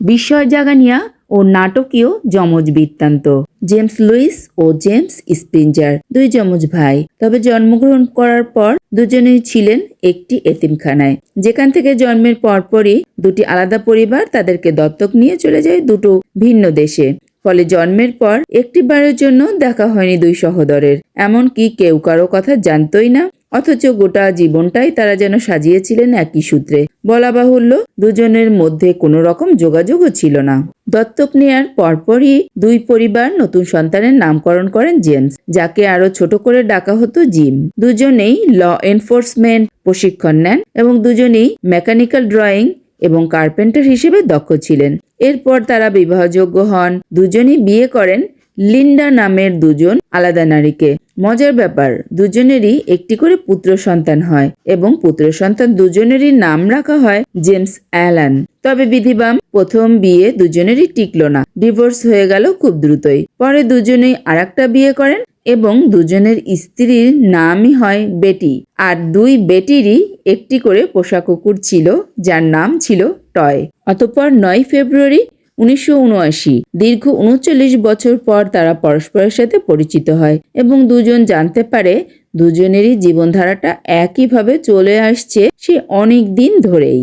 বিস্ময় জাগানিয়া ও নাটকীয় যমজ বৃত্তান্ত। জেমস লুইস ও জেমস স্প্রিঞ্জার দুই যমজ ভাই, তবে জন্মগ্রহণ করার পর দুজনেই ছিলেন একটি এতিমখানায়, যেখান থেকে জন্মের পরপরই দুটি আলাদা পরিবার তাদেরকে দত্তক নিয়ে চলে যায় দুটো ভিন্ন দেশে। ফলে জন্মের পর একটিবারের জন্য দেখা হয়নি দুই সহোদরের, এমনকি কেউ কারো কথা জানতই না। অথচ গোটা জীবনটাই তারা যেন সাজিয়েছিলেন একই সূত্রে। বলা বাহুল্য, দুজনের মধ্যে কোনো রকম যোগাযোগও ছিল না। দত্তক নেয়ার পরপরই দুই পরিবার নতুন সন্তানের নামকরণ করেন জেমস, যাকে আরো ছোট করে ডাকা হতো জিম। দুজনেই ল এনফোর্সমেন্ট প্রশিক্ষণ নেন এবং দুজনেই মেকানিক্যাল ড্রয়িং এবং কার্পেন্টার হিসেবে দক্ষ ছিলেন। এরপর তারা বিবাহযোগ্য হন। দুজনেই বিয়ে করেন লিন্ডা নামের দুজন আলাদা নারীকে। মজার ব্যাপার, দুজনেরই একটি করে পুত্র সন্তান হয় এবং পুত্র সন্তান দুজনেরই নাম রাখা হয় জেমস অ্যালান। তবে বিধিবাম প্রথম বিয়ে দুজনেরই টিকলো না, ডিভোর্স হয়ে গেল খুব দ্রুতই। পরে দুজনেই আরেকটা বিয়ে করেন এবং দুজনের স্ত্রীর নামই হয় বেটি, আর দুই বেটিরই একটি করে পোষা কুকুর ছিল, যার নাম ছিল টয়। অতঃপর 9 ফেব্রুয়ারি 1979, দীর্ঘ 39 বছর পর তারা পরস্পরের সাথে পরিচিত হয় এবং দুজন জানতে পারে দুজনেরই জীবনধারাটা একইভাবে চলে আসছে সে অনেক দিন ধরেই।